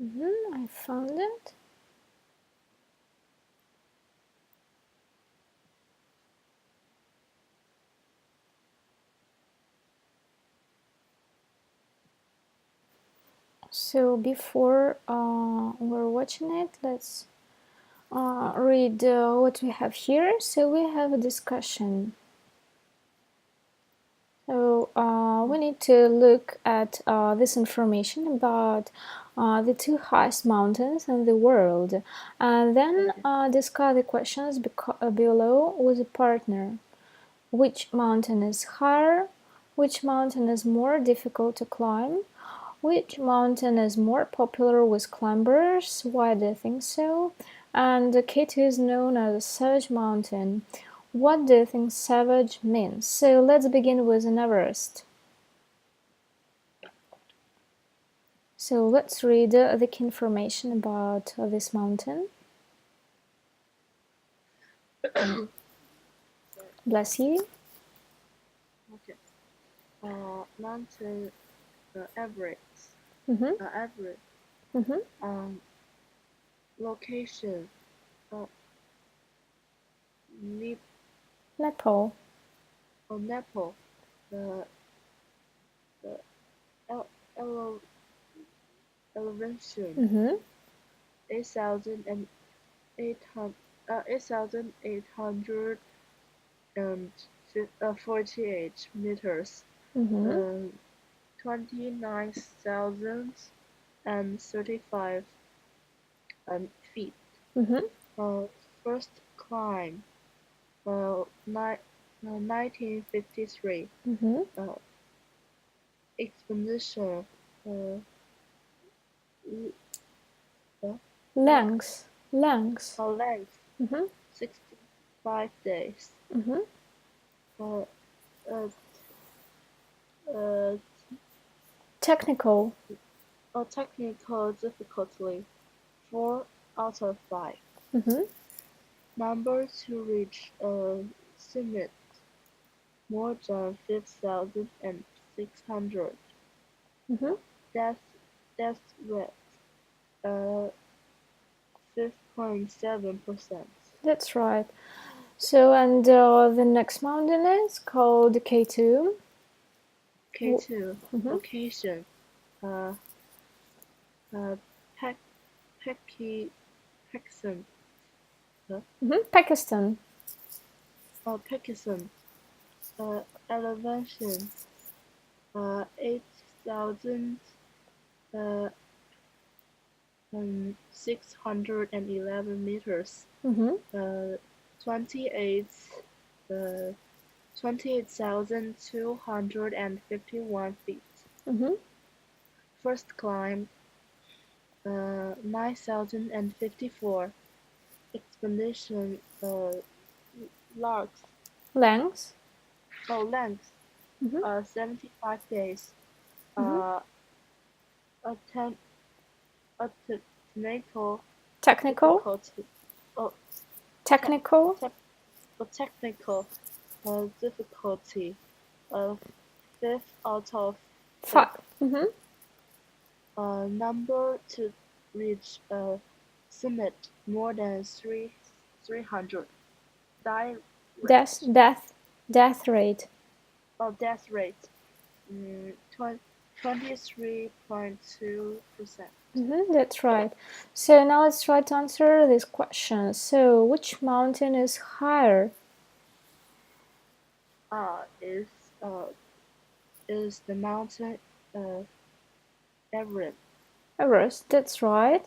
I found it. So before we're watching it, let's read what we have here. So we have a discussion. So we need to look at this information about the two highest mountains in the world, and then discuss the questions below with a partner. Which mountain is higher? Which mountain is more difficult to climb? Which mountain is more popular with climbers? Why do you think so? And K2 is known as a savage mountain. What do you think savage means? So let's begin with an Everest. So let's read the key information about this mountain. Bless you. Okay. Mountain Everest. Everest. Location. Nepal. Nepal. The elevation. 8,848 meters. 29,035 feet. First climb. 1953. Expedition. Length. Length. 65 days. Technical. Technical difficulty 4 out of 5. Number to reach summit more than 5,600. Death rate 5.7%. That's right. So, and the next mountain is called K2. K2 location Pakistan. Pakistan. Pakistan. Elevation 8,611 meters. 28,251 feet. First climb 9,054. Expedition length. Length 75 days. Technical difficulty 5 out of 5. Number to reach summit more than 300. Death rate. Death rate 23.2%. That's right. So now let's try to answer this question. So which mountain is higher? Is the mountain Everest. Everest, that's right.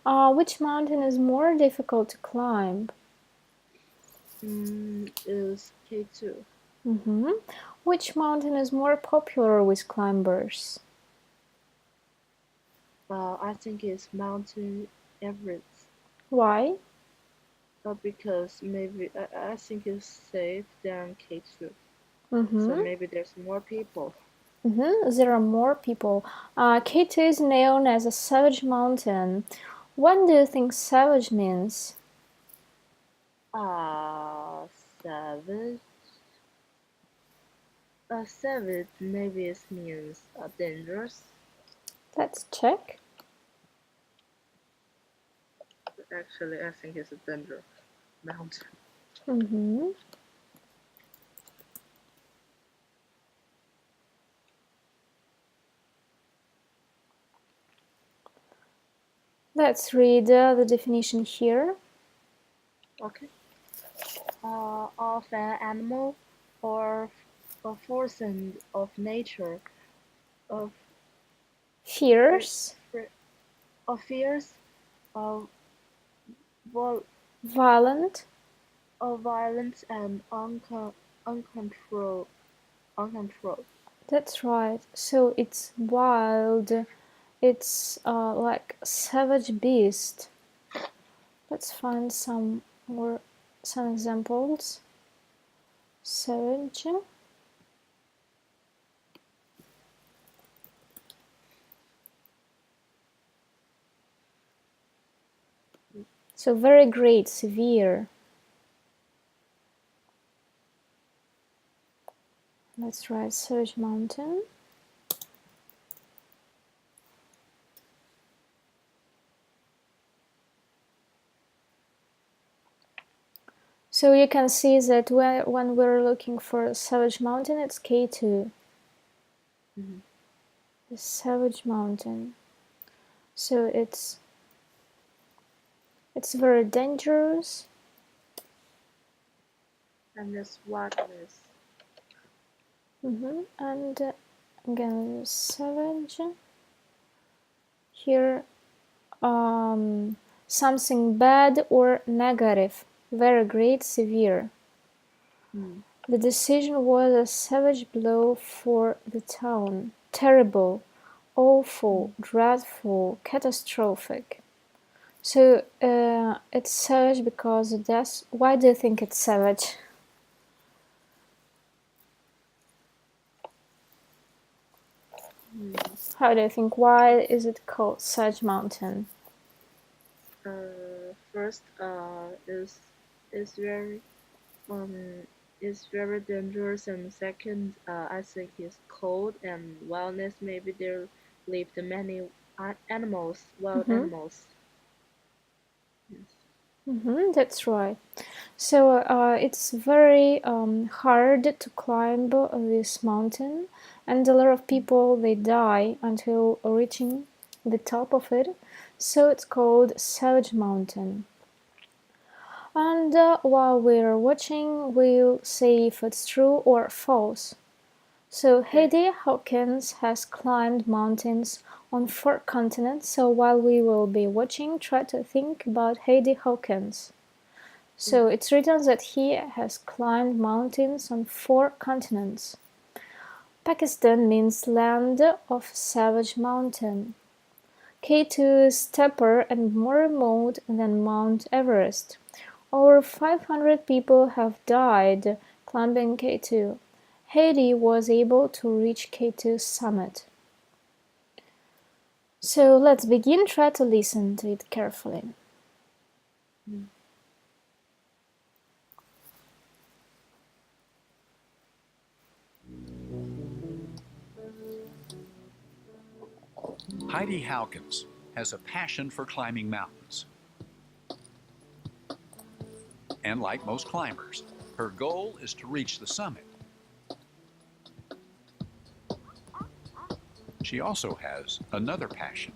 Which mountain is more difficult to climb? Is K2. Which mountain is more popular with climbers? I think it's Mountain Everest. Why? Because maybe I think it's safe than K2. So maybe there's more people. There are more people. K2 is known as a savage mountain. What do you think savage means? Savage. Savage maybe it means dangerous. Let's check. Actually, I think it's a dangerous mountain. Mm-hmm. Let's read the definition here. Okay. Of an animal or a force of nature, of fri- Fierce, fri- of fierce, of vol- violent. of violence and uncontrolled. Uncontrolled. That's right. So it's wild. It's like savage beast. Let's find some examples. Savage. So very great, severe. Let's write savage mountain. So you can see that when we're looking for savage mountain, it's K2. Mm-hmm. The savage mountain. So it's very dangerous. And this wildness. And again, savage. Here, something bad or negative. Very great, severe. Mm. The decision was a savage blow for the town. Terrible, awful, dreadful, catastrophic. So it's savage because that's. Why do you think it's savage? How do you think? Why is it called Savage Mountain? First, is very is very dangerous, and second, I think it's cold and wildness. Maybe there lived many animals, wild animals. Yes. That's right. So it's very hard to climb this mountain, and a lot of people they die until reaching the top of it. So it's called Savage Mountain. And while we're watching, we'll say if it's true or false. So Heidi Hawkins has climbed mountains on 4 continents. So while we will be watching, try to think about Heidi Hawkins. So it's written that he has climbed mountains on 4 continents. Pakistan means land of savage mountain. K2 is steeper and more remote than Mount Everest. Over 500 people have died climbing K2. Haiti was able to reach K2 summit. So let's begin. Try to listen to it carefully. Heidi Hawkins has a passion for climbing mountains. And like most climbers, her goal is to reach the summit. She also has another passion,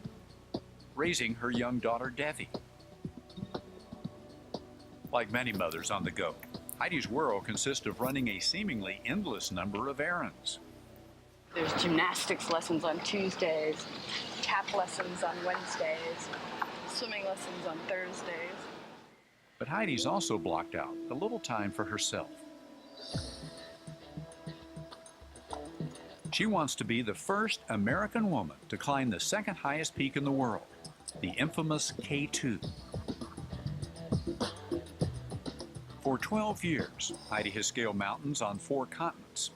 raising her young daughter Devi. Like many mothers on the go, Heidi's world consists of running a seemingly endless number of errands. There's gymnastics lessons on Tuesdays, tap lessons on Wednesdays, swimming lessons on Thursdays. But Heidi's also blocked out a little time for herself. She wants to be the first American woman to climb the second highest peak in the world, the infamous K2. For 12 years, Heidi has scaled mountains on 4 continents.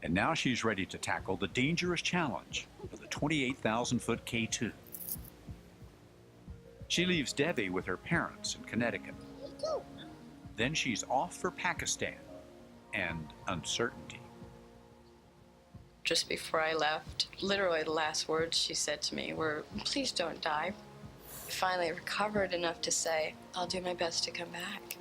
And now she's ready to tackle the dangerous challenge of the 28,000-foot K2. She leaves Devi with her parents in Connecticut. Then she's off for Pakistan and uncertainty. just before I left. Literally, the last words she said to me were, "Please don't die." I finally recovered enough to say, "I'll do my best to come back."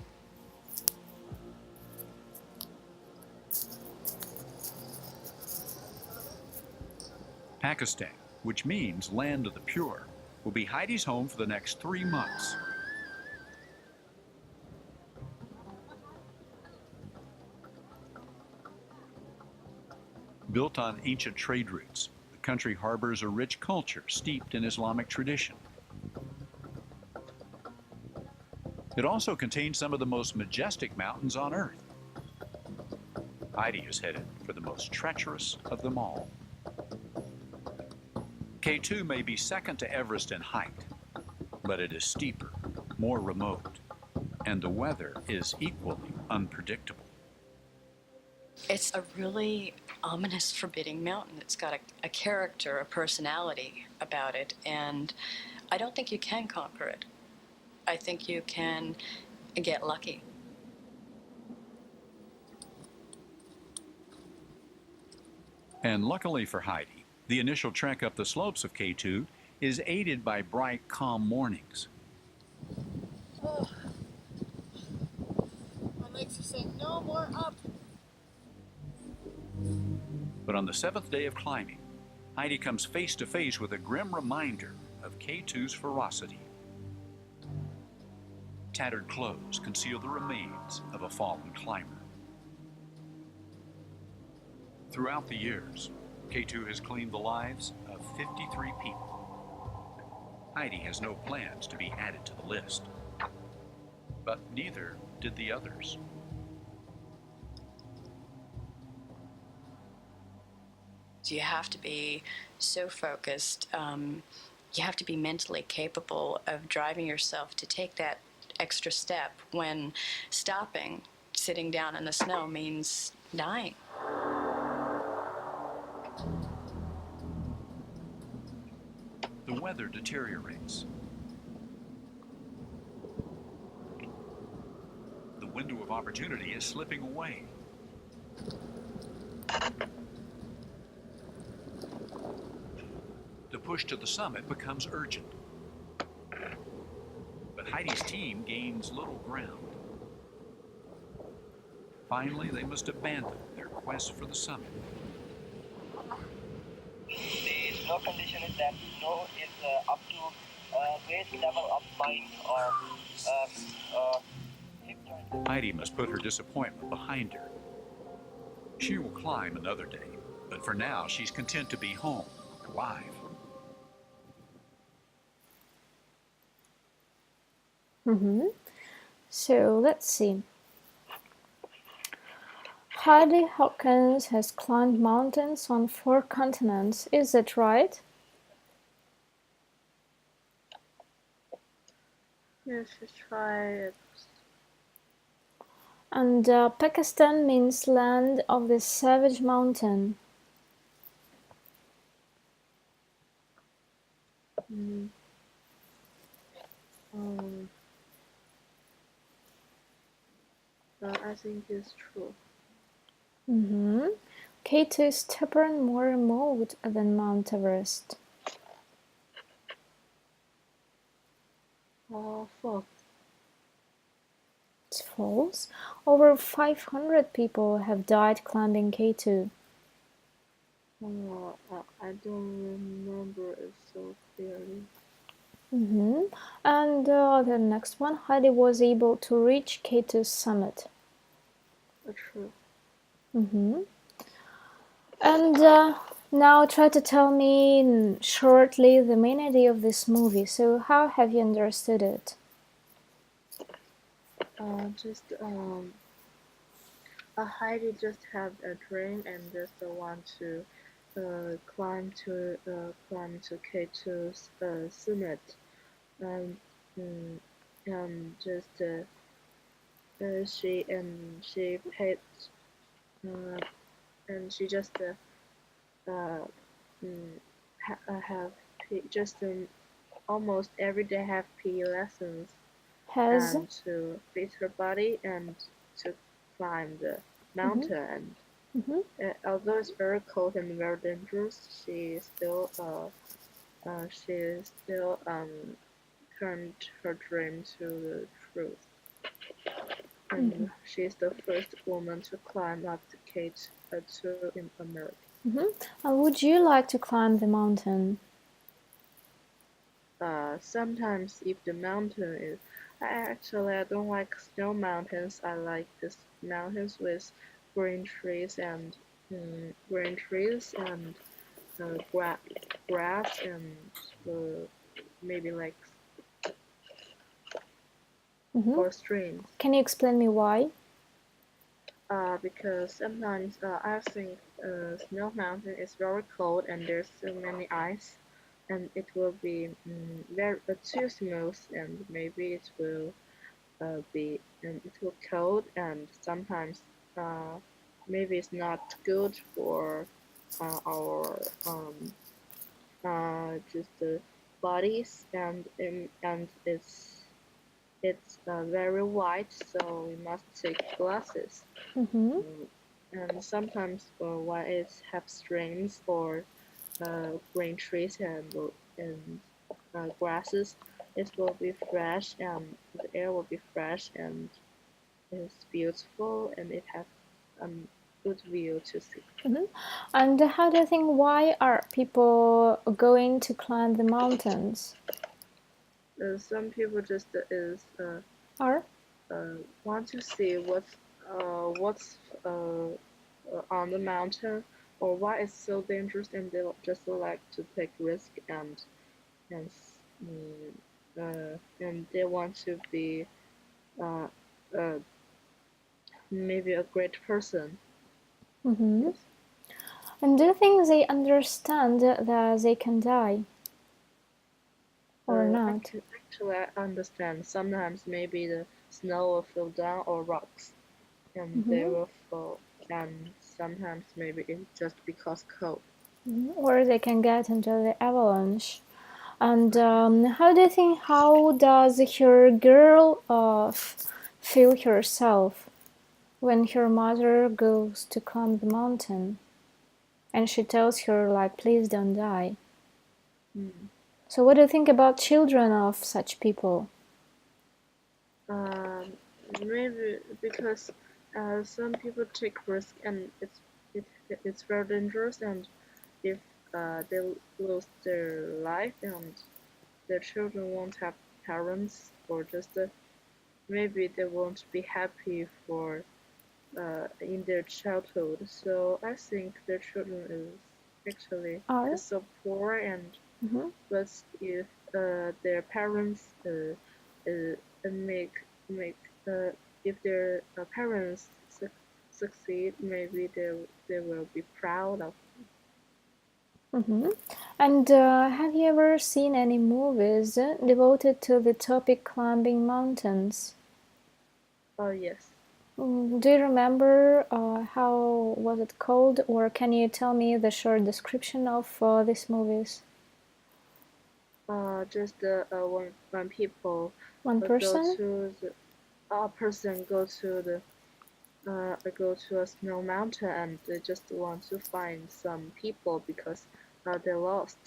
Pakistan, which means land of the pure, will be Heidi's home for the next 3 months. Built on ancient trade routes, the country harbors a rich culture steeped in Islamic tradition. It also contains some of the most majestic mountains on Earth. Heidi is headed for the most treacherous of them all. K2 may be second to Everest in height, but it is steeper, more remote, and the weather is equally unpredictable. It's a really ominous, forbidding mountain. It's got a character, a personality about it, and I don't think you can conquer it. I think you can get lucky. And luckily for Heidi, the initial trek up the slopes of K2 is aided by bright, calm mornings. Oh. My legs are saying, "No more up." But on the 7th day of climbing, Heidi comes face to face with a grim reminder of K2's ferocity. Tattered clothes conceal the remains of a fallen climber. Throughout the years, K2 has claimed the lives of 53 people. Heidi has no plans to be added to the list, but neither did the others. You have to be so focused. You have to be mentally capable of driving yourself to take that extra step when stopping, sitting down in the snow means dying. The weather deteriorates. The window of opportunity is slipping away. The push to the summit becomes urgent. But Heidi's team gains little ground. Finally, they must abandon their quest for the summit. The snow condition is that snow is up to base level of mine or hip joint. Heidi must put her disappointment behind her. She will climb another day, but for now she's content to be home, alive. So let's see. Heidi Hawkins has climbed mountains on 4 continents. Is that right? Yes, she tried. And Pakistan means land of the savage mountain. I think it's true. K2 is stubborn, more remote than Mount Everest. Oh, fuck. It's false. Over 500 people have died climbing K2. Oh, I don't remember it so clearly. And the next one, Heidi was able to reach K2's summit. True. And now try to tell me shortly the main idea of this movie. So how have you understood it? Heidi just have a dream and just want to climb to K2's summit. Um, and just she paid and she just have just almost every day have PE lessons Has and to fit her body and to climb the mountain. Mm-hmm. Although it's very cold and very dangerous, she still turned her dream to the truth, Mm-hmm. and she's the first woman to climb up the K2 in America. Mm-hmm. And would you like to climb the mountain? Sometimes if the mountain is, I don't like snow mountains. I like this mountains with green trees and grass and uh, maybe like Mm-hmm. or streams. Can you explain me why? Because sometimes I think snow mountain is very cold and there's so many ice, and it will be very too smooth, and maybe it will cold, and sometimes uh, maybe it's not good for our just the bodies, and it's very white, so we must take glasses. Mm-hmm. Mm, and sometimes when it have streams or green trees and grasses, it will be fresh and the air will be fresh and it's beautiful and it has a good view to see. Mm-hmm. And how do you think why are people going to climb the mountains? Some people just Are want to see what's on the mountain or why it's so dangerous, and they just like to take risk and and they want to be uh, uh, maybe a great person. mm-hmm. Yes. And do you think they understand that they can die or not? Actually, I understand. Sometimes maybe the snow will fall down or rocks, and they Mm-hmm. will fall. And sometimes maybe it's just because cold. Mm-hmm. Or they can get into the avalanche. And how do you think? How does her girl feel herself when her mother goes to climb the mountain and she tells her like, "Please don't die." Mm. So, what do you think about children of such people? Um, Maybe because some people take risk and it it's very dangerous, and if they lose their life and their children won't have parents, or just maybe they won't be happy for in their childhood. So I think their children is actually Are? is so poor, and Mm-hmm. but if their parents uh, make if their parents succeed, maybe they will be proud of. Mm-hmm. And have you ever seen any movies devoted to the topic climbing mountains? Oh yes. Do you remember how was it called, or can you tell me the short description of these movies? Just when people One go person? to the a person go to a snow mountain and they just want to find some people because they're lost,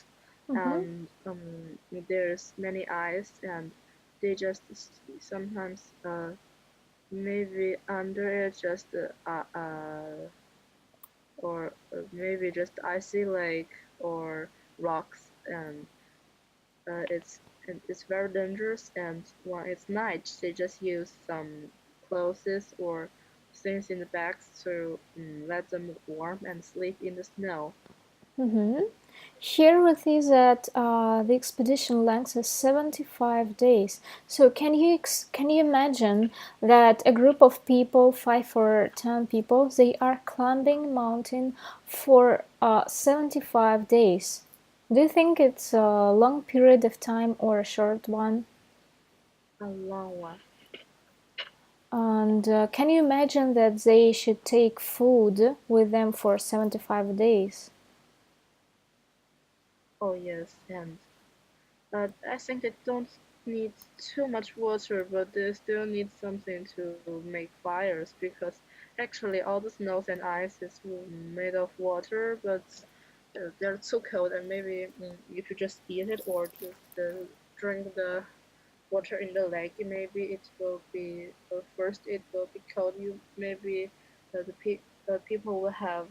Mm-hmm. and there's many ice, and they just sometimes maybe under it just or maybe just icy lake or rocks, and it's very dangerous, and when it's night they just use some clothes or things in the bags to let them warm and sleep in the snow. Mm-hmm. Here it is that the expedition length is 75 days. So can you imagine that a group of people, 5 or 10 people, they are climbing mountain for 75 days? Do you think it's a long period of time or a short one? A long one. And can you imagine that they should take food with them for 75 days? Oh yes, and I think they don't need too much water, but they still need something to make fires because Actually, all the snows and ice is made of water, but they're too cold, and maybe if you just eat it or just drink the water in the lake, maybe it will be first it will be cold. You maybe people will have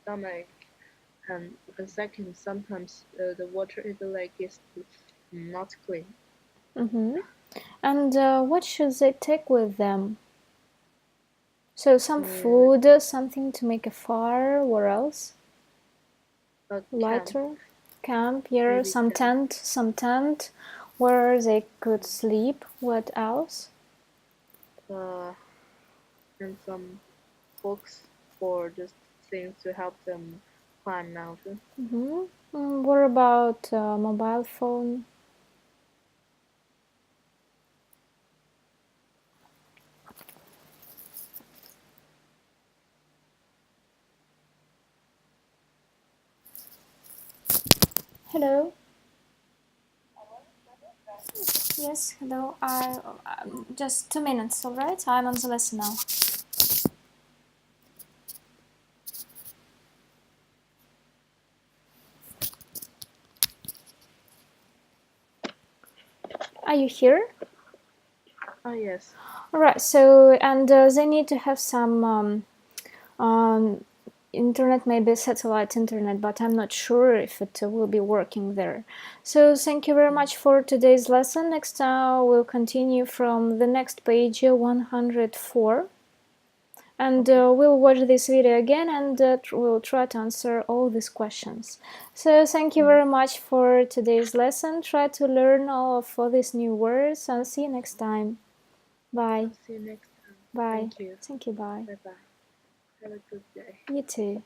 stomach, and second, sometimes the water in the lake is not clean. Mm-hmm. And what should they take with them? So some Mm, food, something to make a fire, what else? a camp, Lighter, camp, yeah, maybe camp, some tent where they could sleep. What else? uh, and some books or just things to help them climb mountains. Mm-hmm. What about mobile phone? Hello. Yes, hello. I just 2 minutes, all right? I'm on the lesson now. Are you here? Oh yes. All right. So and they need to have some internet, maybe satellite internet, but I'm not sure if it will be working there. So thank you very much for today's lesson. Next time we'll continue from the next page 104. And Okay. we'll watch this video again and we'll try to answer all these questions. So thank you very much for today's lesson. Try to learn all of these new words and see you next time. Bye. I'll see you next time. Bye. Thank you. Thank you. Bye. Bye bye. Have a good day. You too.